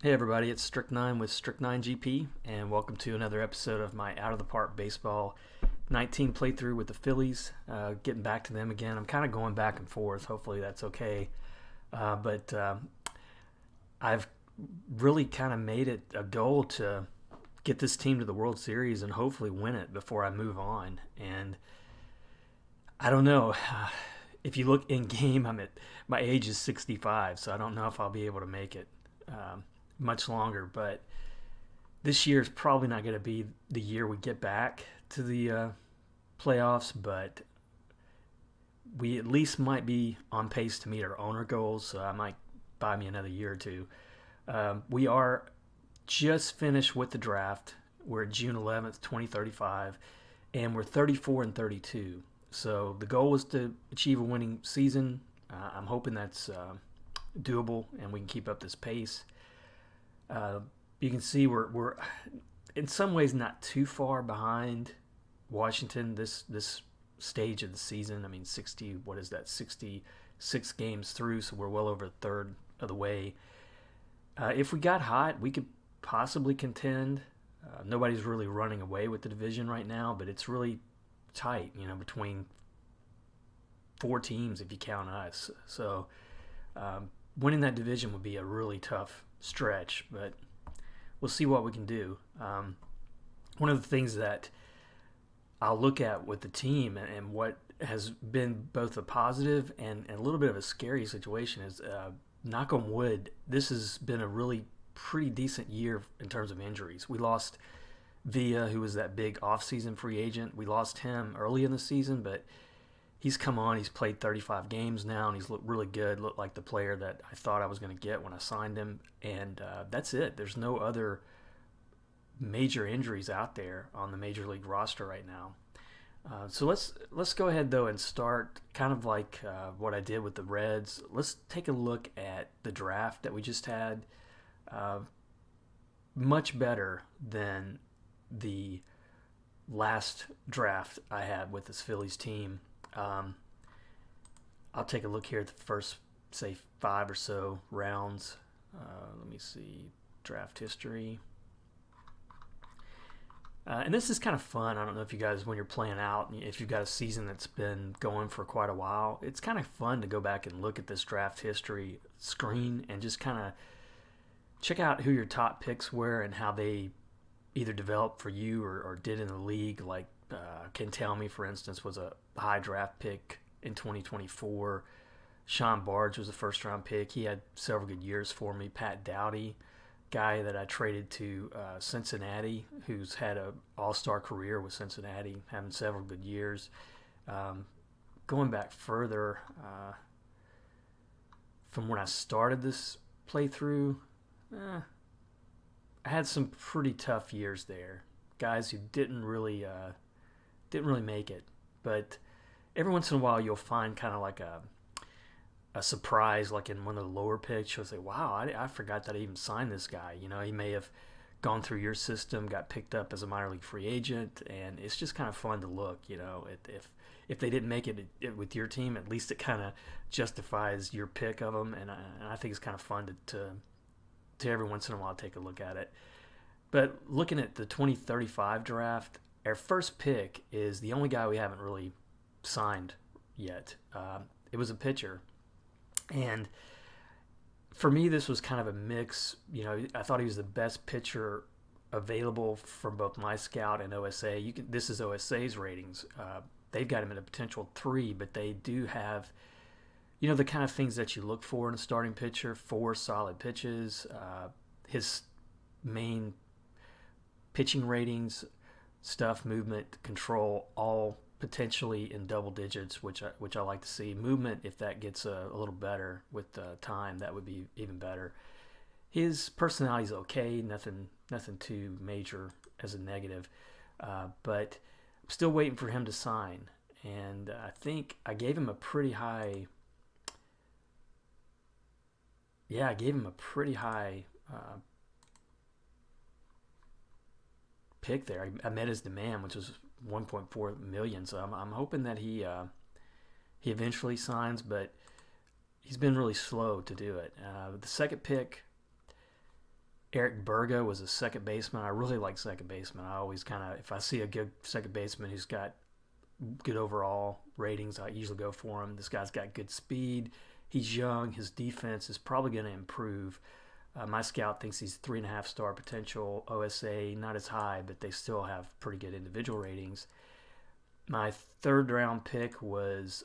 Hey everybody, it's Strict9 with Strict9 GP, and welcome to another episode of my Out of the Park Baseball 19 playthrough with the Phillies. Getting back to them again. I'm kind of going back and forth. Hopefully that's okay. But I've really kind of made it a goal to get this team to the World Series and hopefully win it before I move on. And I don't know. If you look in game, my age is 65, so I don't know if I'll be able to make it much longer. But this year is probably not going to be the year we get back to the playoffs, but we at least might be on pace to meet our owner goals. So I might buy me another year or two. We are just finished with the draft. We're June 11th, 2035, and we're 34 and 32. So the goal was to achieve a winning season. I'm hoping that's doable and we can keep up this pace. You can see we're in some ways not too far behind Washington this stage of the season. I mean, 60, what is that, 66 games through, so we're well over a third of the way. If we got hot, we could possibly contend. Nobody's really running away with the division right now, but it's really tight, between four teams if you count us. So winning that division would be a really tough stretch, but we'll see what we can do. One of the things that I'll look at with the team and what has been both a positive and a little bit of a scary situation is, knock on wood, this has been a really pretty decent year in terms of injuries. We lost Villa, who was that big offseason free agent. We lost him early in the season, but he's come on. He's played 35 games now, and he's looked really good. Looked like the player that I thought I was going to get when I signed him. And that's it. There's no other major injuries out there on the major league roster right now. So let's go ahead though and start kind of like what I did with the Reds. Let's take a look at the draft that we just had. Much better than the last draft I had with this Phillies team. I'll take a look here at the first, say, 5 or so rounds. Let me see, draft history. And this is kind of fun. I don't know if you guys, when you're playing out, if you've got a season that's been going for quite a while, it's kind of fun to go back and look at this draft history screen and just kind of check out who your top picks were and how they either developed for you or did in the league. Like Ken Tell Me, for instance, was a high draft pick in 2024. Sean Barge was a first-round pick. He had several good years for me. Pat Dowdy, guy that I traded to Cincinnati, who's had an all-star career with Cincinnati, having several good years. Going back further, from when I started this playthrough, I had some pretty tough years there. Guys who didn't really make it, but every once in a while you'll find kind of like a surprise, like in one of the lower picks. You'll say, "Wow, I forgot that I even signed this guy." He may have gone through your system, got picked up as a minor league free agent, and it's just kind of fun to look. If they didn't make it with your team, at least it kind of justifies your pick of them, and I think it's kind of fun to every once in a while take a look at it. But looking at the 2035 draft, our first pick is the only guy we haven't really signed yet. It was a pitcher. And for me, this was kind of a mix. I thought he was the best pitcher available from both my scout and OSA. This is OSA's ratings. They've got him at a potential 3, but they do have, the kind of things that you look for in a starting pitcher: 4 solid pitches, his main pitching ratings, stuff, movement, control, all potentially in double digits, which I like to see. Movement, if that gets a little better with time, that would be even better. His personality is okay, nothing too major as a negative, but I'm still waiting for him to sign. And I think I gave him a pretty high. Yeah, I gave him a pretty high pick there. I met his demand, which was 1.4 million. So I'm hoping that he eventually signs, but he's been really slow to do it. The second pick, Eric Berga was a second baseman. I really like second baseman. I always kind of, if I see a good second baseman who's got good overall ratings, I usually go for him. This guy's got good speed. He's young. His defense is probably going to improve. My scout thinks he's 3.5 star potential. OSA, not as high, but they still have pretty good individual ratings. My third round pick was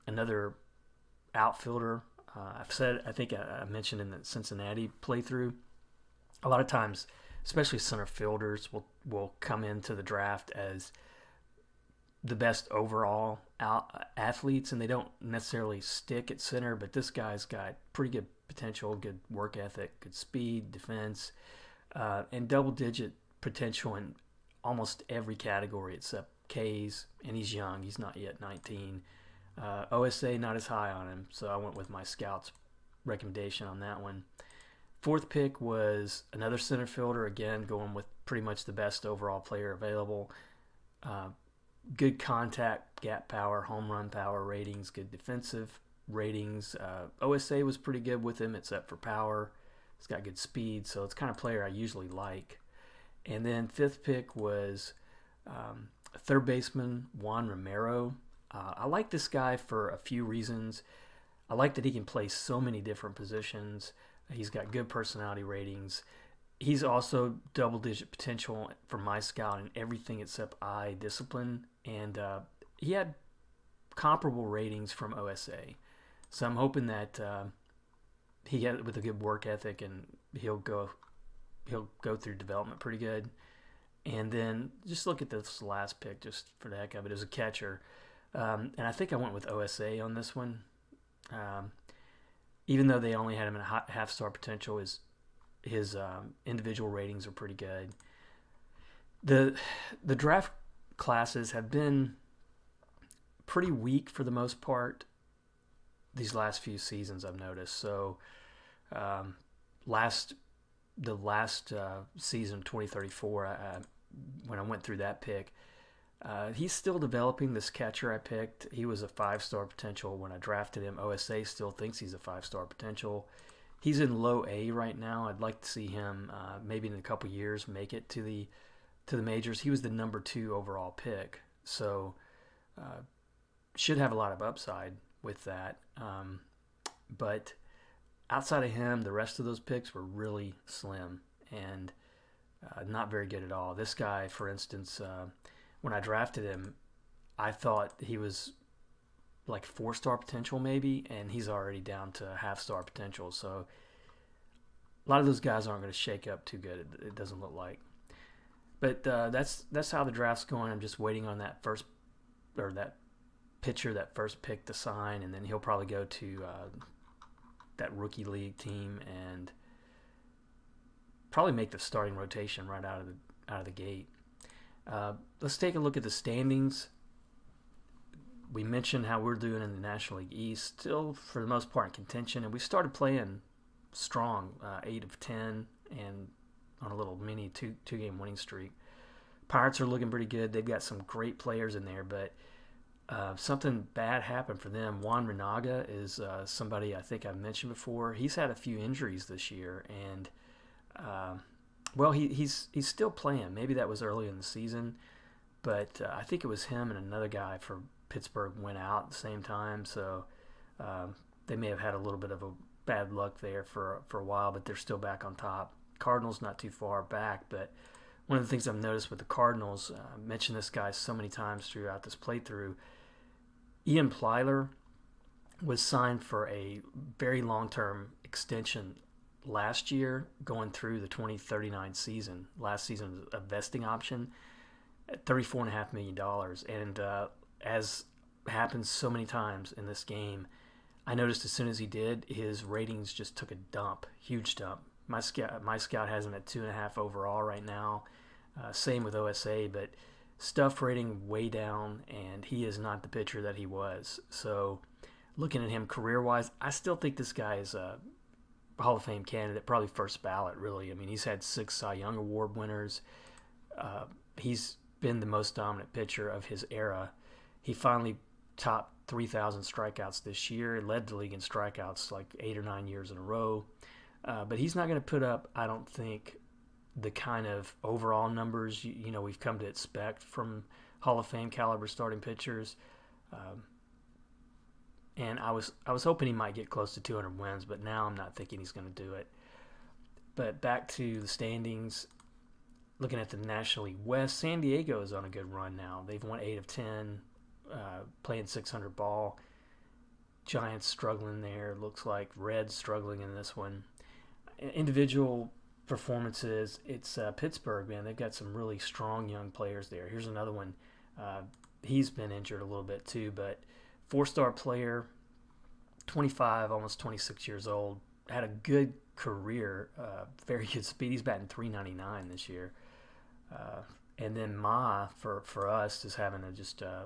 another outfielder. I think I mentioned in the Cincinnati playthrough, a lot of times, especially center fielders will come into the draft as the best overall athletes, and they don't necessarily stick at center, but this guy's got pretty good potential, good work ethic, good speed, defense, and double-digit potential in almost every category except K's, and he's young. He's not yet 19. OSA, not as high on him, so I went with my scout's recommendation on that one. Fourth pick was another center fielder, again, going with pretty much the best overall player available. Good contact, gap power, home run power ratings, good defensive ratings. OSA was pretty good with him, except for power. He's got good speed, so it's the kind of player I usually like. And then fifth pick was third baseman Juan Romero. I like this guy for a few reasons. I like that he can play so many different positions. He's got good personality ratings. He's also double-digit potential for my scout in everything except eye discipline, and he had comparable ratings from OSA. So I'm hoping that he got with a good work ethic, and he'll go through development pretty good. And then just look at this last pick, just for the heck of it, as a catcher, and I think I went with OSA on this one. Even though they only had him at half-star potential, his individual ratings are pretty good. The draft classes have been pretty weak for the most part these last few seasons, I've noticed. So the last season, 2034, when I went through that pick, he's still developing. This catcher I picked, he was a 5-star potential when I drafted him. OSA still thinks he's a 5-star potential. He's in low A right now. I'd like to see him maybe in a couple years make it to the majors. He was the number 2 overall pick, so should have a lot of upside with that. But outside of him, the rest of those picks were really slim and not very good at all. This guy, for instance, when I drafted him, I thought he was like 4-star potential maybe, and he's already down to half-star potential. So a lot of those guys aren't going to shake up too good. It doesn't look like. But that's how the draft's going. I'm just waiting on that pitcher, that first pick to sign, and then he'll probably go to that rookie league team and probably make the starting rotation right out of the gate. Let's take a look at the standings. We mentioned how we're doing in the National League East, still for the most part in contention, and we started playing strong, 8 of 10, and on a little mini two-game winning streak. Pirates are looking pretty good. They've got some great players in there, but something bad happened for them. Juan Renaga is somebody I think I've mentioned before. He's had a few injuries this year, and he's still playing. Maybe that was early in the season, but I think it was him and another guy for Pittsburgh went out at the same time, so they may have had a little bit of a bad luck there for a while, but they're still back on top. Cardinals not too far back, but one of the things I've noticed with the Cardinals, I mentioned this guy so many times throughout this playthrough, Ian Plyler was signed for a very long-term extension last year going through the 2039 season. Last season was a vesting option at $34.5 million, and as happens so many times in this game, I noticed as soon as he did, his ratings just took a dump, huge dump. My scout has him at 2.5 overall right now. Same with OSA, but stuff rating way down, and he is not the pitcher that he was. So looking at him career-wise, I still think this guy is a Hall of Fame candidate, probably first ballot, really. I mean, he's had 6 Cy Young Award winners. He's been the most dominant pitcher of his era. He finally topped 3,000 strikeouts this year. Led the league in strikeouts like 8 or 9 years in a row. But he's not going to put up, I don't think, the kind of overall numbers we've come to expect from Hall of Fame caliber starting pitchers. And I was hoping he might get close to 200 wins, but now I'm not thinking he's going to do it. But back to the standings, looking at the National League West, San Diego is on a good run now. They've won 8 of 10, playing 600 ball. Giants struggling there, looks like. Reds struggling in this one. Individual performances, it's Pittsburgh, man. They've got some really strong young players there. Here's another one. He's been injured a little bit too, but 4-star player, 25, almost 26 years old, had a good career, very good speed. He's batting .399 this year. And then Ma, for us, is having a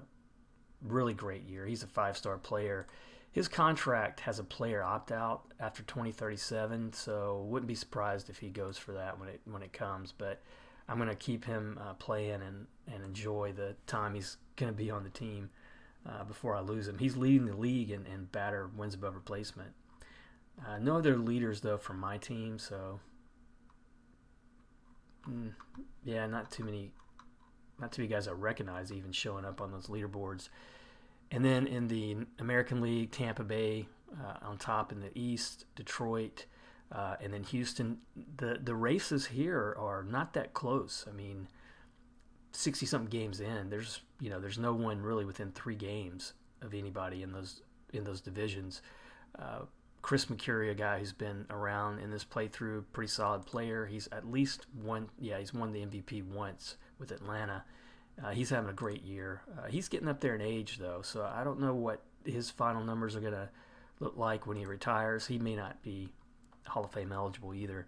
really great year. He's a 5-star player. His contract has a player opt-out after 2037, so wouldn't be surprised if he goes for that when it comes. But I'm going to keep him playing and enjoy the time he's going to be on the team before I lose him. He's leading the league in batter wins above replacement. No other leaders, though, from my team, so not too many guys I recognize even showing up on those leaderboards. And then in the American League, Tampa Bay on top in the East, Detroit, and then Houston. The races here are not that close. I mean, 60-something games in, there's no one really within 3 games of anybody in those divisions. Chris McCurry, a guy who's been around in this playthrough, pretty solid player. He's at least won the MVP once with Atlanta. He's having a great year. He's getting up there in age, though, so I don't know what his final numbers are going to look like when he retires. He may not be Hall of Fame eligible either.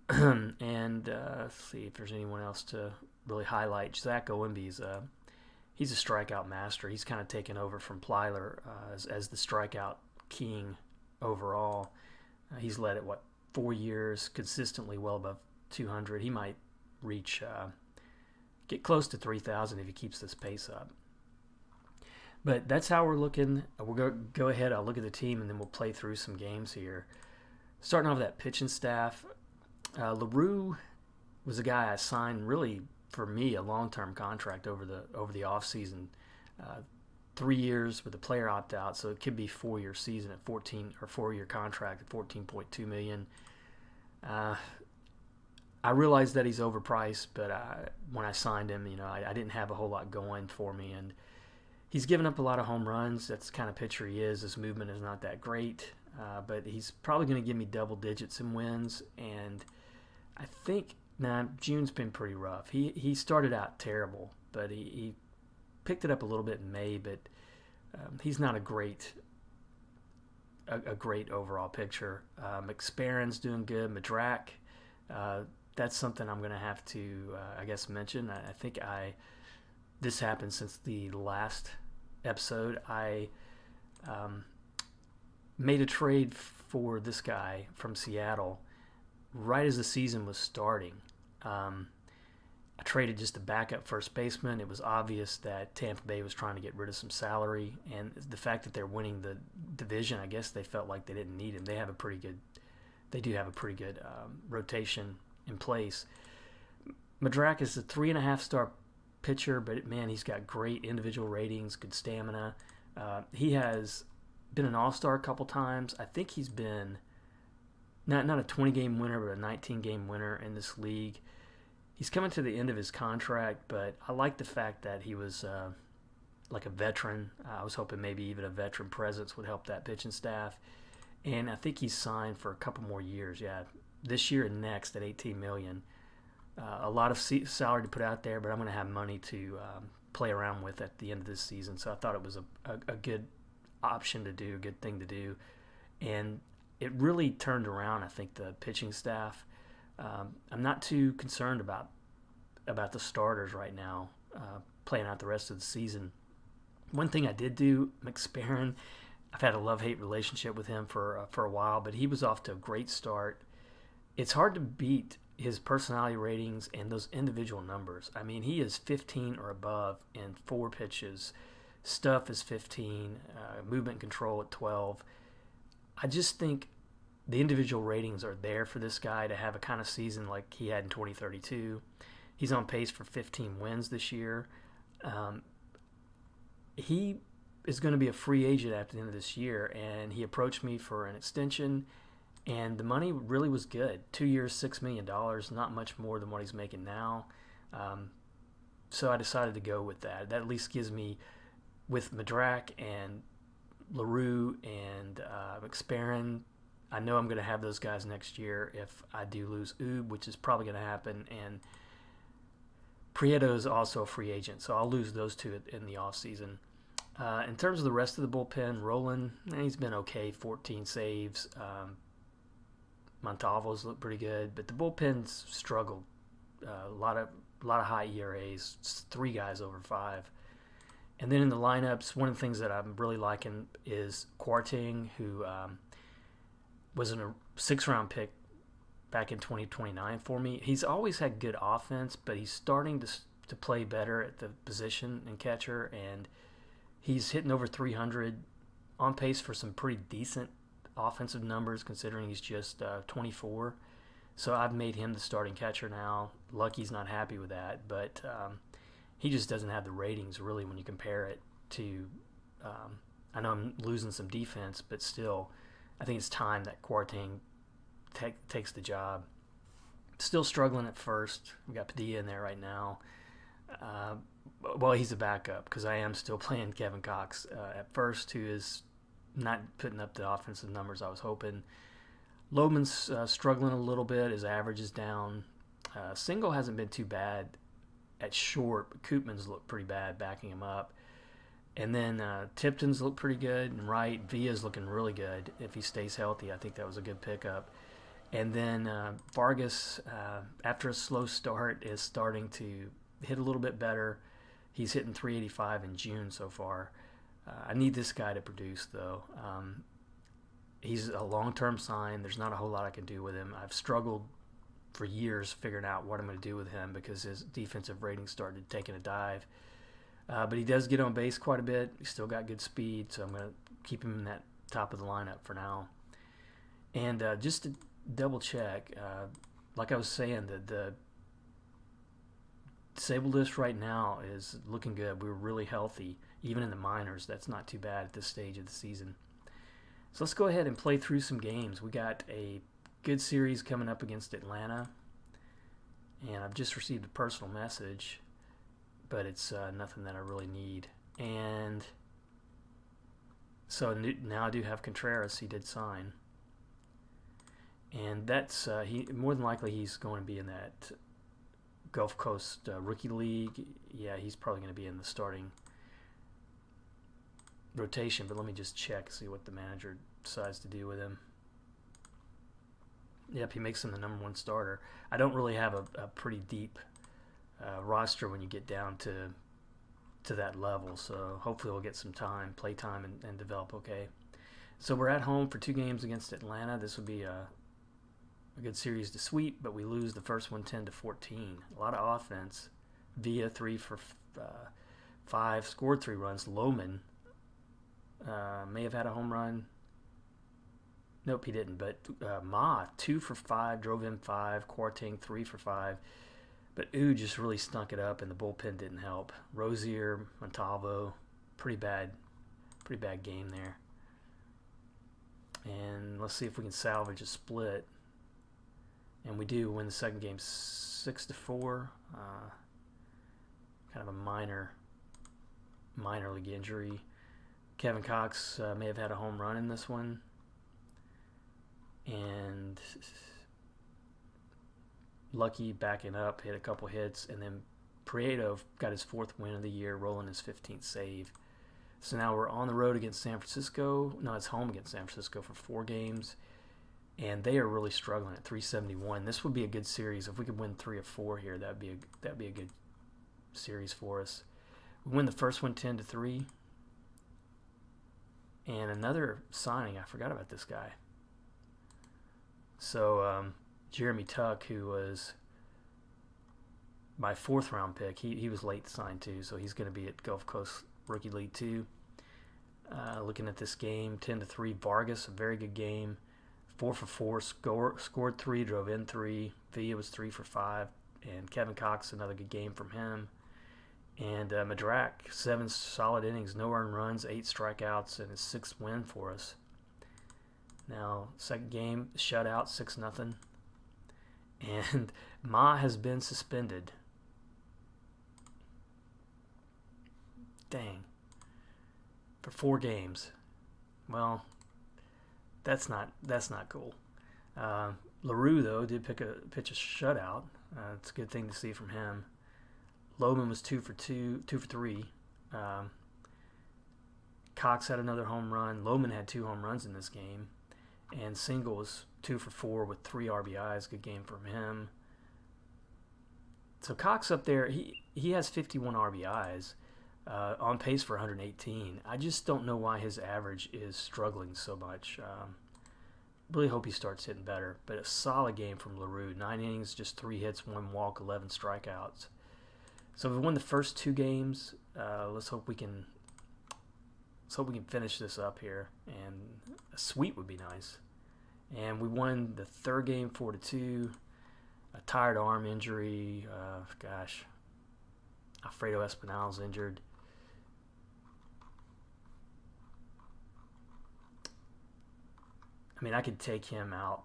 And let's see if there's anyone else to really highlight. Zach Owenby's he's a strikeout master. He's kind of taken over from Plyler as the strikeout king overall. He's led it 4 years consistently well above 200. He might reach get close to 3,000 if he keeps this pace up. But that's how we're looking. We'll go ahead. I'll look at the team and then we'll play through some games here. Starting off with that pitching staff, LaRue was a guy I signed really for me a long-term contract over the offseason. 3 years with a player opt-out, so it could be 4-year season at 14 or 4-year contract at $14.2 million. I realized that he's overpriced, but when I signed him, I didn't have a whole lot going for me, and he's given up a lot of home runs. That's the kind of pitcher he is. His movement is not that great, but he's probably going to give me double digits in wins, and I think June's been pretty rough. He started out terrible, but he picked it up a little bit in May, but he's not a great overall pitcher. McSparron's doing good. Madrak, that's something I'm going to have to, I guess, mention. I think this happened since the last episode. I made a trade for this guy from Seattle right as the season was starting. I traded just a backup first baseman. It was obvious that Tampa Bay was trying to get rid of some salary, and the fact that they're winning the division, I guess they felt like they didn't need him. They do have a pretty good rotation in place. Madrak is a 3.5-star pitcher, but man, he's got great individual ratings, good stamina. He has been an all-star a couple times. I think he's been not a 20-game winner, but a 19-game winner in this league. He's coming to the end of his contract, but I like the fact that he was like a veteran. I was hoping maybe even a veteran presence would help that pitching staff. And I think he's signed for a couple more years. Yeah, this year and next at $18 million. A lot of salary to put out there, but I'm going to have money to play around with at the end of this season. So I thought it was a good option to do, a good thing to do. And it really turned around, I think, the pitching staff. I'm not too concerned about the starters right now playing out the rest of the season. One thing I did do, McSparron, I've had a love-hate relationship with him for a while, but he was off to a great start. It's hard to beat his personality ratings and those individual numbers. I mean, he is 15 or above in 4 pitches. Stuff is 15, movement control at 12. I just think the individual ratings are there for this guy to have a kind of season like he had in 2032. He's on pace for 15 wins this year. He is going to be a free agent at the end of this year, and he approached me for an extension, and the money really was good. 2 years, $6 million, not much more than what he's making now. So I decided to go with that. That at least gives me, with Madrak and LaRue and McSparran, I know I'm going to have those guys next year if I do lose Oob, which is probably going to happen, and Prieto is also a free agent, so I'll lose those two in the offseason. In terms of the rest of the bullpen, Roland, he's been okay, 14 saves. Montalvo's looked pretty good, but the bullpen's struggled. A lot of high ERAs, 3 guys over 5. And then in the lineups, one of the things that I'm really liking is Quarting, who was a 6th-round pick back in 2029 for me. He's always had good offense, but he's starting to play better at the position and catcher, and he's hitting over 300, on pace for some pretty decent offensive numbers considering he's just 24. So I've made him the starting catcher now. Lucky's not happy with that, but he just doesn't have the ratings really when you compare it to I know I'm losing some defense, but still I think it's time that Quarting takes the job. Still struggling at first. We got Padilla in there right now. Well, he's a backup because I am still playing Kevin Cox at first, who is not putting up the offensive numbers I was hoping. Loman's struggling a little bit. His average is down. Single hasn't been too bad at short, but Koopman's looked pretty bad backing him up. And then Tipton's looked pretty good, and right, Villa's looking really good if he stays healthy. I think that was a good pickup. And then Vargas, after a slow start, is starting to hit a little bit better. He's hitting 385 in June so far. I need this guy to produce, though. He's a long-term sign. There's not a whole lot I can do with him. I've struggled for years figuring out what I'm going to do with him because his defensive rating started taking a dive. But he does get on base quite a bit. He's still got good speed, so I'm going to keep him in that top of the lineup for now. And just to double check, like I was saying, the disabled list right now is looking good. We're really healthy. Even in the minors, that's not too bad at this stage of the season. So let's go ahead and play through some games. We got a good series coming up against Atlanta. And I've just received a personal message, but it's nothing that I really need. And so now I do have Contreras. He did sign. And that's he more than likely he's going to be in that Gulf Coast Rookie League. Yeah, he's probably going to be in the starting rotation, but let me just check, see what the manager decides to do with him. Yep, he makes him the number 1 starter. I don't really have a pretty deep roster when you get down to that level, so hopefully we'll get some play time, and develop okay. So we're at home for 2 games against Atlanta. This would be a good series to sweep, but we lose the first one 10-14. A lot of offense. Villa 3 for 5, scored 3 runs. Loman may have had a home run. Nope, he didn't. But Ma 2 for 5, drove in 5. Quarting 3 for 5. But just really stunk it up, and the bullpen didn't help. Rozier, Montalvo, pretty bad game there. And let's see if we can salvage a split. And we do win the second game 6-4. Kind of a minor league injury. Kevin Cox may have had a home run in this one. And Lucky backing up, hit a couple hits. And then Prieto got his 4th win of the year, rolling his 15th save. So now we're on the road against San Francisco. No, it's home against San Francisco for 4 games. And they are really struggling at 371. This would be a good series. If we could win 3 of 4 here, that'd be a good series for us. We win the first one 10-3. And another signing, I forgot about this guy. So Jeremy Tuck, who was my 4th round pick, he was late signed too, so he's going to be at Gulf Coast Rookie League 2. Looking at this game, 10-3, Vargas, a very good game. 4 for 4, scored 3, drove in 3. Villa was 3 for 5, and Kevin Cox, another good game from him. And Madrak, 7 solid innings, no earned runs, 8 strikeouts, and his 6th win for us. Now, second game, shutout, 6-0. And Ma has been suspended. Dang. For 4 games. Well, that's not cool. LaRue, though, did pitch a shutout. It's a good thing to see from him. Lohman was 2 for 3. Cox had another home run. Lohman had 2 home runs in this game. And Single was 2 for 4 with 3 RBIs. Good game from him. So Cox up there, he has 51 RBIs, on pace for 118. I just don't know why his average is struggling so much. Really hope he starts hitting better. But a solid game from LaRue. 9 innings, just 3 hits, 1 walk, 11 strikeouts. So we won the first 2 games. Let's hope we can finish this up here, and a sweep would be nice. And we won the 3rd game 4-2. A tired arm injury. Alfredo Espinal's injured. I mean, I could take him out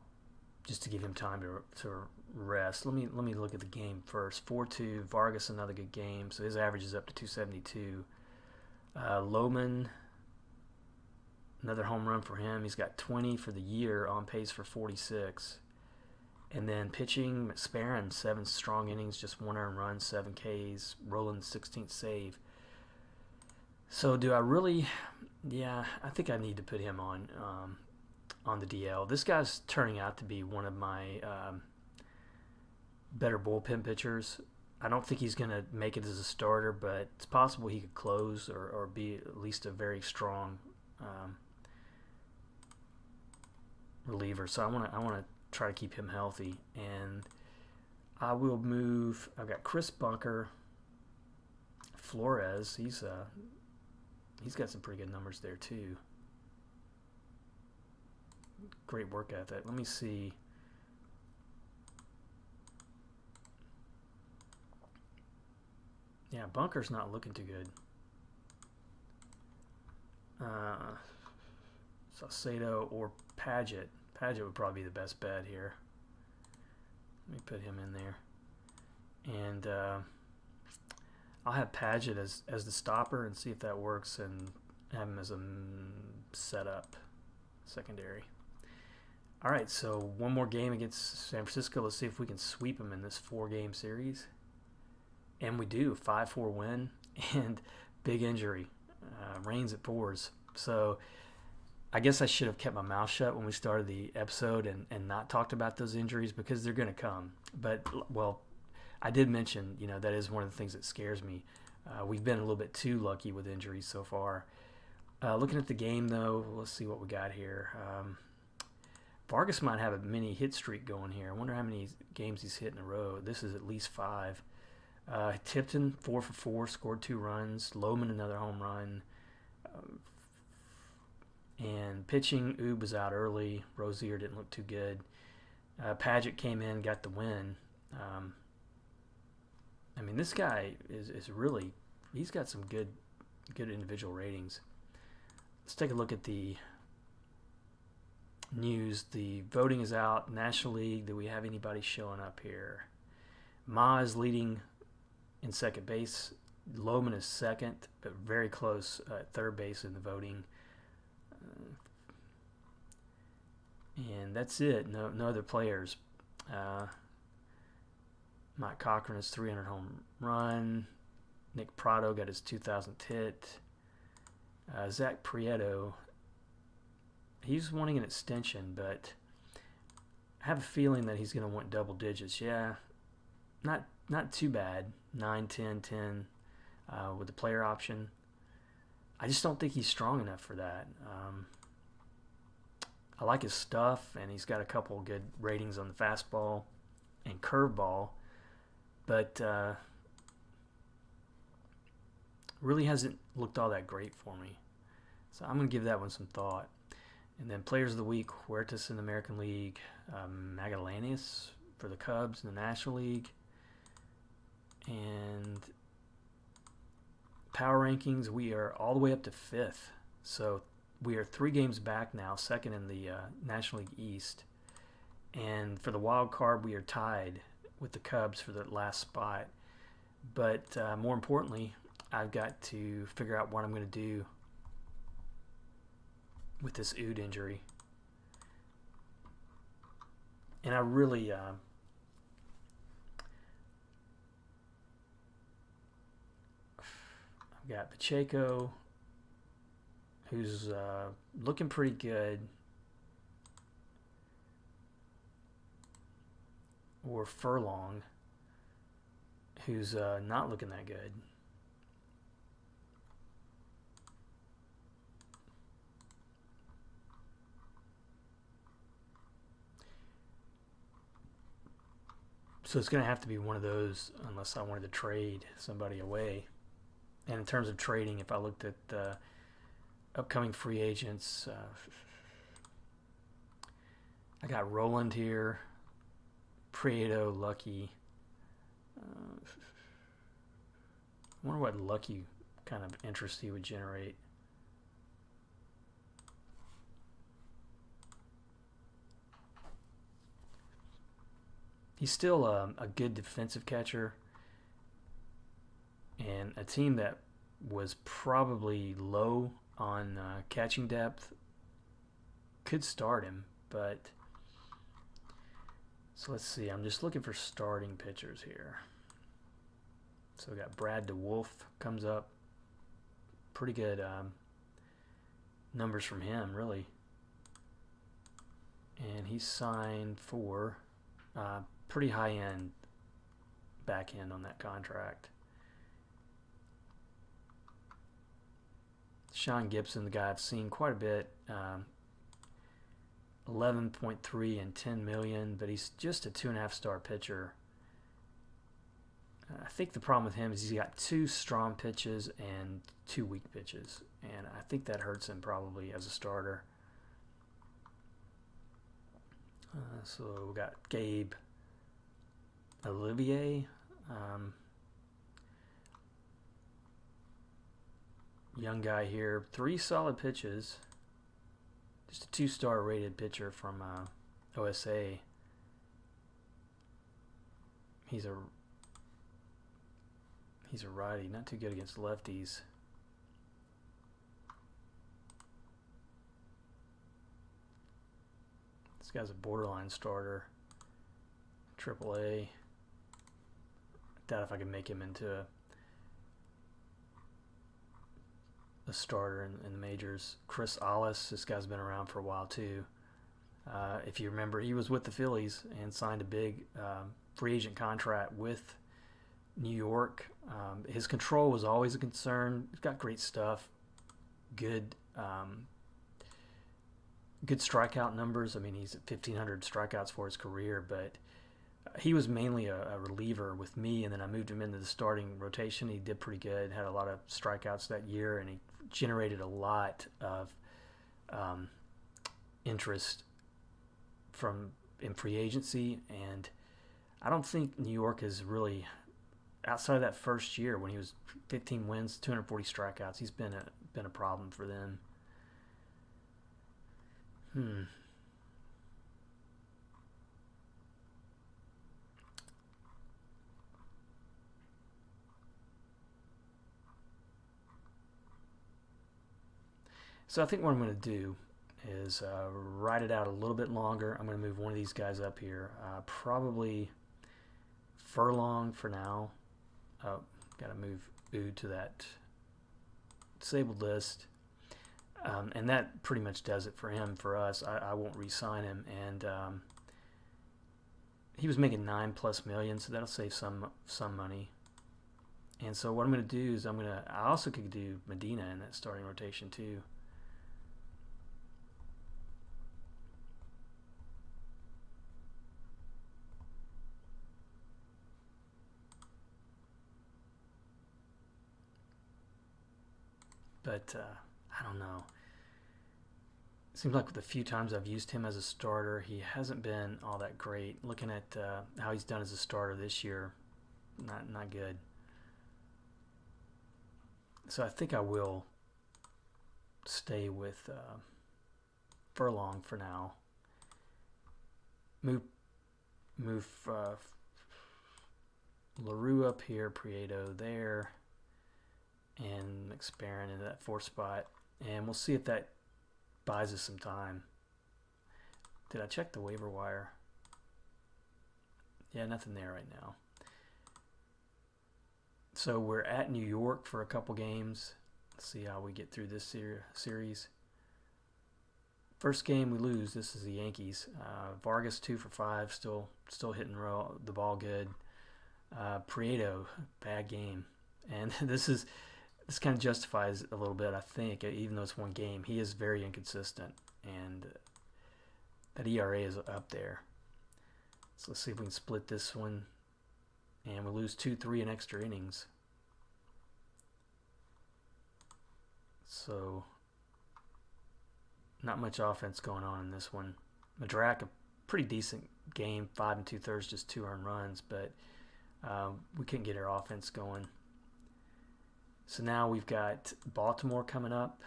just to give him time to rest. Let me look at the game first. 4-2. Vargas, another good game. So his average is up to 272. Lohman, another home run for him. He's got 20 for the year, on pace for 46. And then pitching, Sparren, 7 strong innings, just 1 earned run, 7 Ks. Roland, 16th save. So do I really? Yeah, I think I need to put him on the DL. This guy's turning out to be one of my better bullpen pitchers. I don't think he's going to make it as a starter, but it's possible he could close or be at least a very strong reliever. So I want to try to keep him healthy, and I will move. I've got Chris Bunker, Flores. He's got some pretty good numbers there too. Great work ethic. Let me see. Yeah, Bunker's not looking too good. Saucedo or Padgett. Padgett would probably be the best bet here. Let me put him in there. And I'll have Padgett as the stopper and see if that works, and have him as a setup secondary. All right, so one more game against San Francisco. Let's see if we can sweep them in this 4-game series. And we do. 5-4 win, and big injury. Rains it pours. So I guess I should have kept my mouth shut when we started the episode and not talked about those injuries, because they're going to come. But, well, I did mention, that is one of the things that scares me. We've been a little bit too lucky with injuries so far. Looking at the game, though, let's see what we got here. Vargas might have a mini hit streak going here. I wonder how many games he's hit in a row. This is at least 5. Tipton, 4 for 4, scored 2 runs. Lohman, another home run. And pitching, Oob was out early. Rozier didn't look too good. Padgett came in, got the win. I mean, this guy is really, he's got some good individual ratings. Let's take a look at the news. The voting is out. National League, do we have anybody showing up here? Ma is leading in second base. Lohman is second, but very close at third base in the voting. And that's it. No other players. Mike Cochran is 300 home run. Nick Prado got his 2000th hit. Zach Prieto, he's wanting an extension, but I have a feeling that he's going to want double digits. Yeah, not too bad. 9, 10, 10 with the player option. I just don't think he's strong enough for that. I like his stuff, and he's got a couple good ratings on the fastball and curveball, but really hasn't looked all that great for me. So I'm going to give that one some thought. And then players of the week, Huertas in the American League, Magallanes for the Cubs in the National League. And power rankings, we are all the way up to 5th. So we are 3 games back now, second in the National League East. And for the wild card, we are tied with the Cubs for the last spot. But more importantly, I've got to figure out what I'm going to do with this OOTP injury. And I really I've got Pacheco, who's looking pretty good, or Furlong, who's not looking that good. So it's going to have to be one of those unless I wanted to trade somebody away. And in terms of trading, if I looked at the upcoming free agents, I got Roland here, Prieto, Lucky. I wonder what Lucky kind of interest he would generate. He's still a good defensive catcher, and a team that was probably low on catching depth could start him. But so let's see. I'm just looking for starting pitchers here. So we got Brad DeWolf comes up. Pretty good numbers from him, really. And he's signed for pretty high-end back end on that contract. Sean Gibson, the guy I've seen quite a bit, 11.3 and 10 million, but he's just a 2.5-star pitcher. I think the problem with him is he's got 2 strong pitches and 2 weak pitches, and I think that hurts him probably as a starter. So we got Gabe Olivier, young guy here, 3 solid pitches, just a 2-star rated pitcher from OSA. He's a righty, not too good against lefties. This guy's a borderline starter, AAA. Doubt if I can make him into a starter in the majors. Chris Ollis, this guy's been around for a while too. If you remember, he was with the Phillies and signed a big free agent contract with New York. His control was always a concern. He's got great stuff, good strikeout numbers. I mean, he's at 1,500 strikeouts for his career, but he was mainly a reliever with me, and then I moved him into the starting rotation. He did pretty good, had a lot of strikeouts that year, and he generated a lot of interest in free agency. And I don't think New York is really, outside of that first year when he was 15 wins, 240 strikeouts, he's been a problem for them. So I think what I'm going to do is ride it out a little bit longer. I'm going to move one of these guys up here. Probably Furlong for now. Oh, got to move OOTP to that disabled list. And that pretty much does it for him. For us, I won't re-sign him. And he was making $9+ million, so that'll save some money. And so what I'm going to do is I also could do Medina in that starting rotation too. But I don't know. Seems like with the few times I've used him as a starter, he hasn't been all that great. Looking at how he's done as a starter this year, not good. So I think I will stay with Furlong for now. Move LaRue up here, Prieto there, and McSparren into that 4th spot. And we'll see if that buys us some time. Did I check the waiver wire? Yeah, nothing there right now. So we're at New York for a couple games. Let's see how we get through this series. First game we lose. This is the Yankees. Vargas 2 for 5, still hitting the ball good. Prieto, bad game, and this kind of justifies a little bit, I think, even though it's one game. He is very inconsistent, and that ERA is up there. So let's see if we can split this one, and we lose 2-3 in extra innings. So not much offense going on in this one. Madrak, a pretty decent game, 5 2/3, just 2 earned runs, but we couldn't get our offense going. So now we've got Baltimore coming up,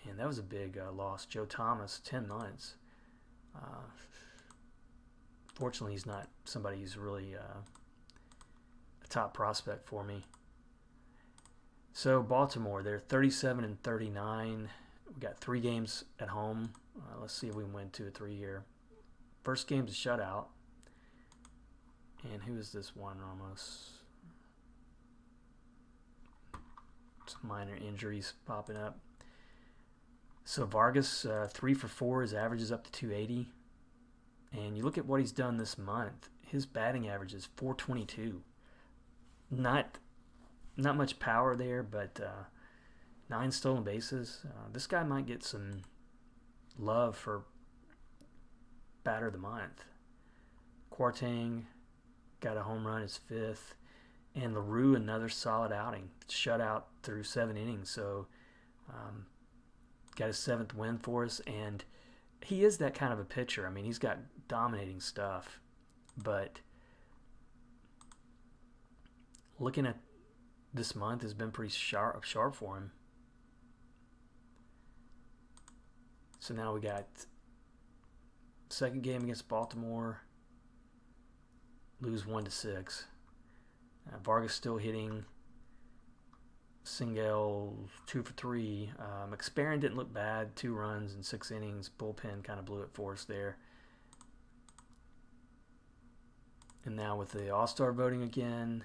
and that was a big loss. Joe Thomas, 10 months. Fortunately, he's not somebody who's really a top prospect for me. So Baltimore, they're 37-39. We got 3 games at home. Let's see if we can win 2 or 3 here. First game's a shutout. And who is this one? Almost some minor injuries popping up. So Vargas, 3 for 4. His average is up to 280. And you look at what he's done this month. His batting average is 422. Not much power there, but 9 stolen bases. This guy might get some love for batter of the month. Kwarteng got a home run, his 5th. And LaRue, another solid outing. Shutout through 7 innings. So got his 7th win for us. And he is that kind of a pitcher. I mean, he's got dominating stuff. But looking at this month has been pretty sharp for him. So now we got second game against Baltimore. Lose 1-6. Vargas still hitting. Singel 2 for 3. McSparren didn't look bad. 2 runs in 6 innings. Bullpen kind of blew it for us there. And now with the All-Star voting again,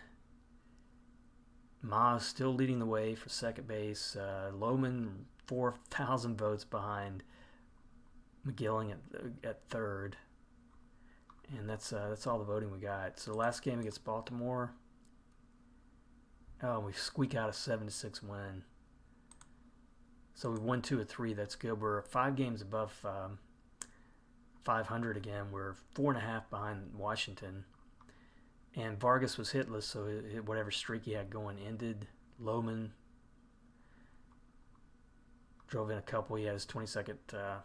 Ma's still leading the way for second base. Lohman 4,000 votes behind McGilling at third. And that's all the voting we got. So the last game against Baltimore, we squeak out a 7-6 win. So we won 2 of 3. That's good. We're 5 games above 500 again. We're 4.5 behind Washington. And Vargas was hitless, so whatever streak he had going ended. Lohman drove in a couple. He had his 22nd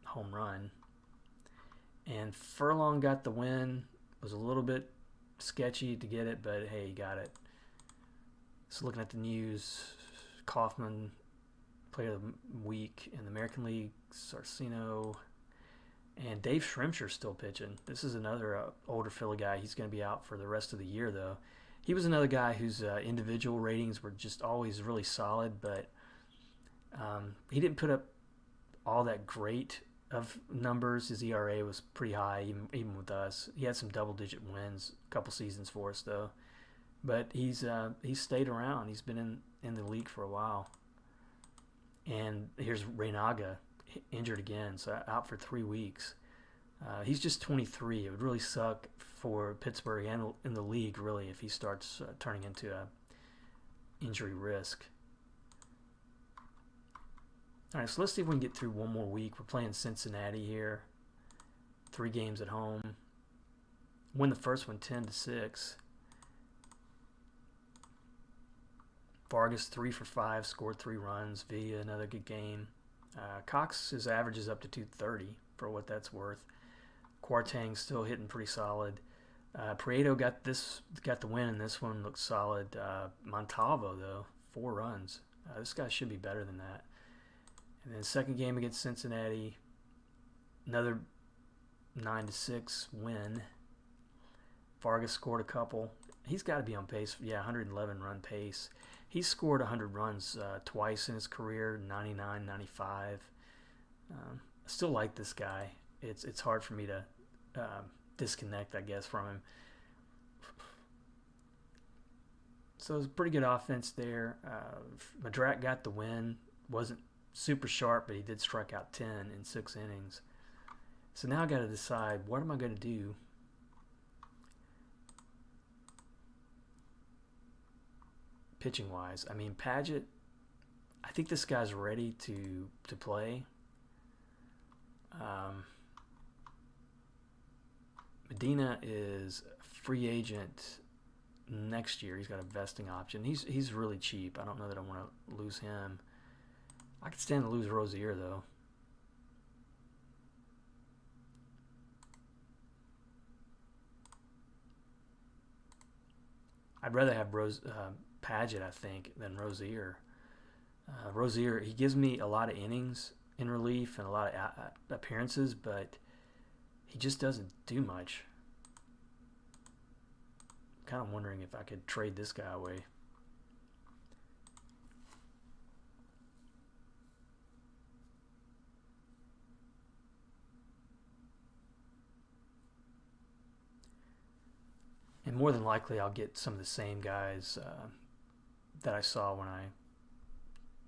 home run. And Furlong got the win. It was a little bit sketchy to get it, but hey, he got it. So looking at the news, Kaufman, player of the week in the American League, Sarcino, and Dave Schrimsher's still pitching. This is another older Philly guy. He's going to be out for the rest of the year, though. He was another guy whose individual ratings were just always really solid, but he didn't put up all that great of numbers. His ERA was pretty high, even with us. He had some double-digit wins a couple seasons for us, though. But he's stayed around. He's been in the league for a while. And here's Reynaga, injured again, so out for 3 weeks. He's just 23. It would really suck for Pittsburgh and in the league, really, if he starts turning into a injury risk. All right, so let's see if we can get through one more week. We're playing Cincinnati here. 3 games at home. Win the first one 10-6. Vargas 3 for 5, scored 3 runs. Villa another good game. Cox's average is up to 230 for what that's worth. Kwarteng's still hitting pretty solid. Prieto got the win, and this one looks solid. Montalvo though, 4 runs. This guy should be better than that. And then second game against Cincinnati, another 9-6 win. Vargas scored a couple. He's got to be on pace. 111 run pace. He's scored 100 runs twice in his career, 99, 95. I still like this guy. It's hard for me to disconnect, I guess, from him. So it was a pretty good offense there. Madrak got the win. Wasn't super sharp, but he did strike out 10 in 6 innings. So now I got to decide, what am I going to do? Pitching wise, I mean, Padgett, I think this guy's ready to play. Medina is a free agent next year. He's got a vesting option. He's really cheap. I don't know that I want to lose him. I could stand to lose Rozier though. I'd rather have Padgett, I think, than Rozier. Rozier, he gives me a lot of innings in relief and a lot of appearances, but he just doesn't do much. I'm kind of wondering if I could trade this guy away. And more than likely, I'll get some of the same guys that I saw when I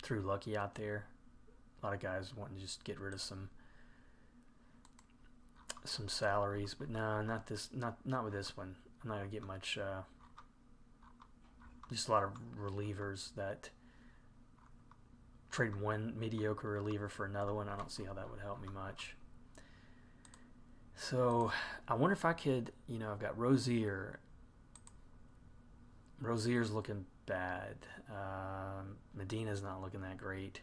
threw Lucky out there. A lot of guys wanting to just get rid of some salaries, but no, not with this one. I'm not gonna get much. Just a lot of relievers that trade one mediocre reliever for another one. I don't see how that would help me much. So I wonder if I could, I've got Rozier. Rozier's looking bad. Medina's not looking that great.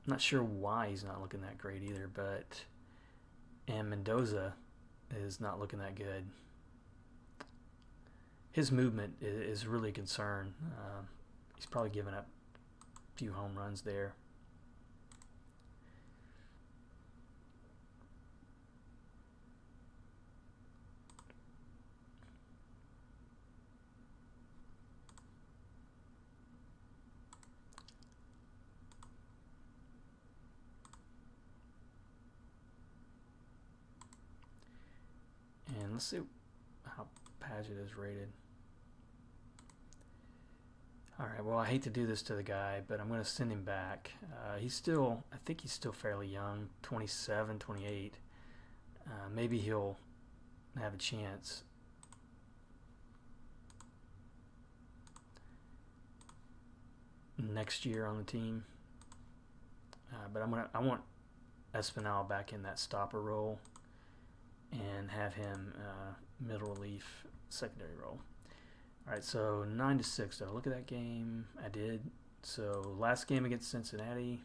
I'm not sure why he's not looking that great either, and Mendoza is not looking that good. His movement is really a concern. He's probably given up a few home runs there. And let's see how Padgett is rated. Alright, well, I hate to do this to the guy, but I'm going to send him back. I think he's still fairly young, 27, 28. Maybe he'll have a chance. Next year on the team. But I want Espinal back in that stopper role and have him middle relief secondary role. All right, so 9-6. Did I look at that game? I did. So last game against Cincinnati,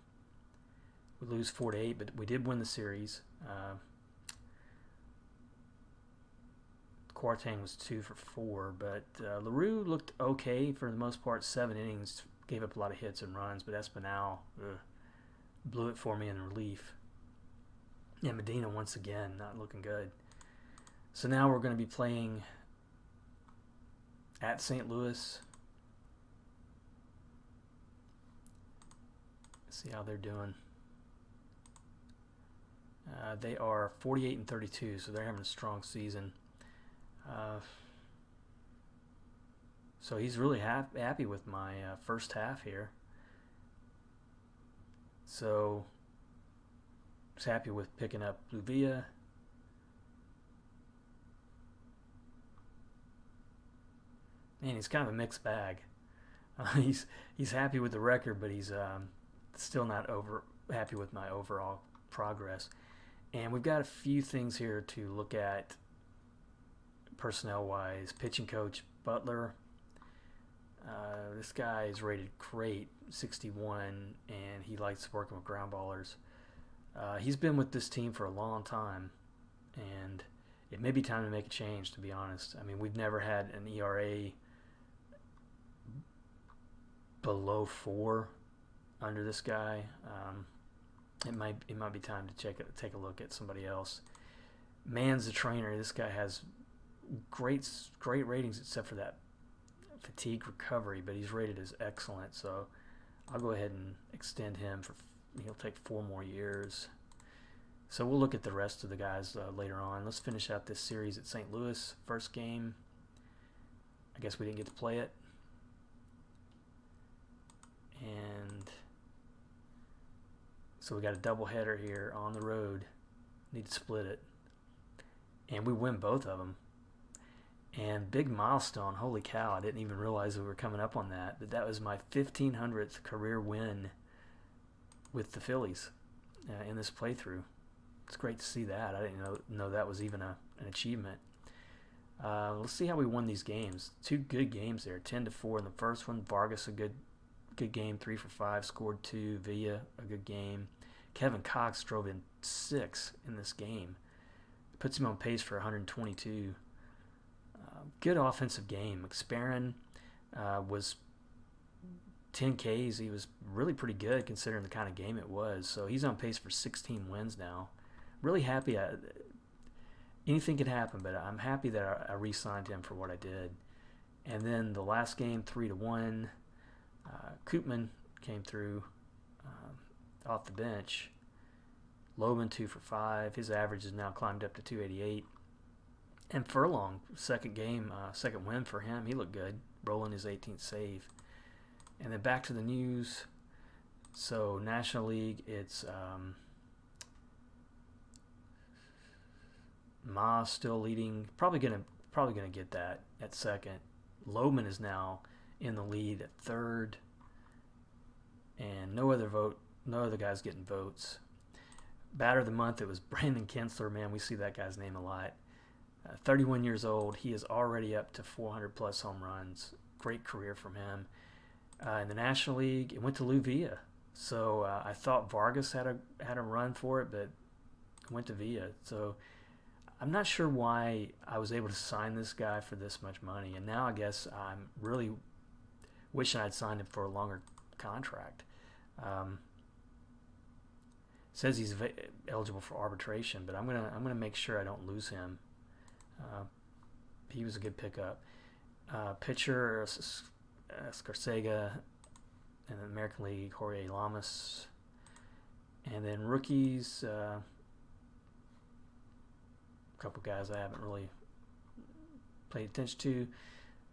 we lose 4-8, but we did win the series. Kwarteng was 2 for 4, but LaRue looked okay for the most part. 7 innings, gave up a lot of hits and runs, but Espinal blew it for me in relief. Yeah, Medina once again not looking good. So now we're going to be playing at St. Louis. Let's see how they're doing. They are 48-32, so they're having a strong season. So he's really happy with my first half here. So he's happy with picking up Luvia. Man, he's kind of a mixed bag. He's happy with the record, but he's still not happy with my overall progress. And we've got a few things here to look at personnel-wise. Pitching coach Butler. This guy is rated great, 61, and he likes working with ground ballers. He's been with this team for a long time, and it may be time to make a change, to be honest. I mean, we've never had an ERA below 4 under this guy. It might be time to take a look at somebody else. Man's the trainer. This guy has great ratings except for that fatigue recovery, but he's rated as excellent. So I'll go ahead and extend him for. He'll take 4 more years. So we'll look at the rest of the guys later on. Let's finish out this series at St. Louis. First game. I guess we didn't get to play it. And so we got a doubleheader here on the road. Need to split it. And we win both of them. And big milestone. Holy cow, I didn't even realize we were coming up on that. But that was my 1,500th career win with the Phillies in this playthrough. It's great to see that. I didn't know that was even an achievement. Let's see how we won these games. 2 good games there. 10-4 in the first one. Vargas, a good game, 3 for 5, scored 2. Villa, a good game. Kevin Cox drove in 6 in this game. Puts him on pace for 122. Good offensive game. McSparren was 10 Ks. He was really pretty good considering the kind of game it was. So he's on pace for 16 wins now. Really happy. Anything could happen, but I'm happy that I re-signed him for what I did. And then the last game, 3-1. Koopman came through off the bench. Loban 2 for 5. His average has now climbed up to 288. And Furlong, second win for him. He looked good, rolling his 18th save. And then back to the news. So National League, it's Ma still leading. Probably gonna get that at second. Loban is now in the lead at third. And no other guys getting votes. Batter of the month, it was Brandon Kinsler. Man, we see that guy's name a lot. 31 years old. He is already up to 400 plus home runs. Great career from him. In the National League, it went to Lou Villa. So I thought Vargas had a run for it, but it went to Villa. So I'm not sure why I was able to sign this guy for this much money. And now I guess I'm really wishing I'd signed him for a longer contract. Says he's eligible for arbitration, but I'm gonna make sure I don't lose him. He was a good pickup. Pitcher Scarcega in the American League, Jorge Lamas. And then rookies, a couple guys I haven't really paid attention to.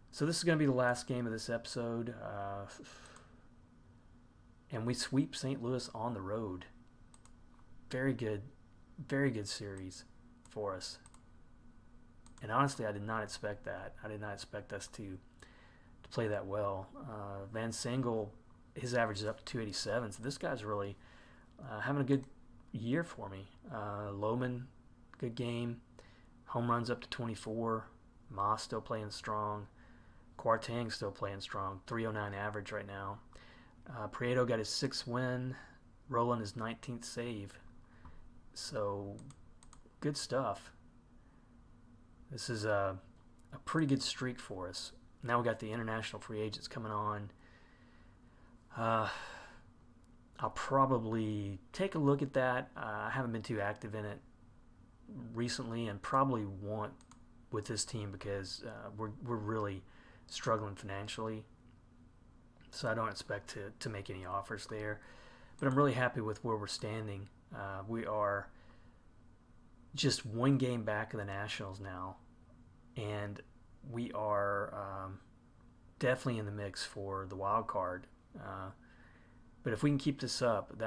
So this is going to be the last game of this episode. And we sweep St. Louis on the road. Very good series for us. And honestly, I did not expect that. I did not expect us to play that well. Van Singel, his average is up to 287. So this guy's really having a good year for me. Lohman, good game. Home runs up to 24. Moss still playing strong. Kwarteng still playing strong. 309 average right now. Prieto got his 6th win. Rolling his 19th save. So good stuff. This is a pretty good streak for us. Now we got the international free agents coming on. I'll probably take a look at that. I haven't been too active in it recently, and probably won't with this team because we're really struggling financially. So I don't expect to make any offers there. But I'm really happy with where we're standing. We are just 1 game back of the Nationals now, and we are definitely in the mix for the wild card. But if we can keep this up,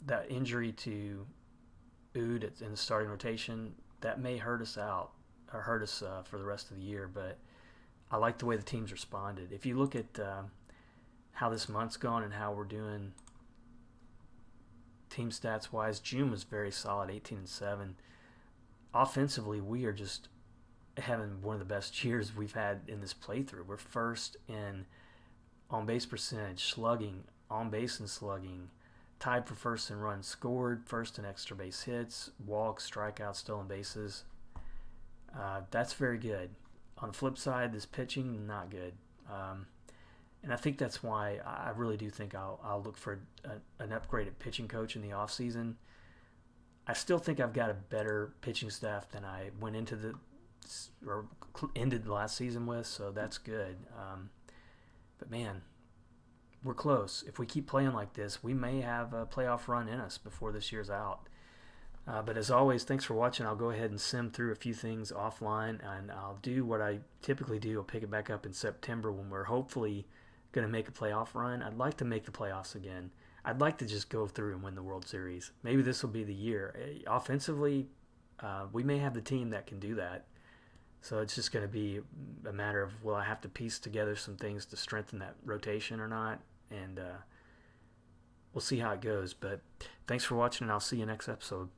that injury to Ood in the starting rotation, that may hurt us out or hurt us for the rest of the year. But I like the way the team's responded. If you look at how this month's gone and how we're doing team stats wise, June was very solid, 18-7. Offensively, we are just having one of the best years we've had in this playthrough. We're first in on base percentage, slugging, on base and slugging, tied for first in runs scored, first in extra base hits, walks, strikeouts, stolen bases. That's very good. On the flip side, this pitching, not good. And I think that's why I really do think I'll look for an upgraded pitching coach in the offseason. I still think I've got a better pitching staff than I went into or ended the last season with, so that's good. But man, we're close. If we keep playing like this, we may have a playoff run in us before this year's out. But as always, thanks for watching. I'll go ahead and sim through a few things offline, and I'll do what I typically do. I'll pick it back up in September when we're hopefully going to make a playoff run. I'd like to make the playoffs again. I'd like to just go through and win the World Series. Maybe this will be the year. Offensively, we may have the team that can do that. So it's just going to be a matter of, will I have to piece together some things to strengthen that rotation or not? And we'll see how it goes. But thanks for watching, and I'll see you next episode.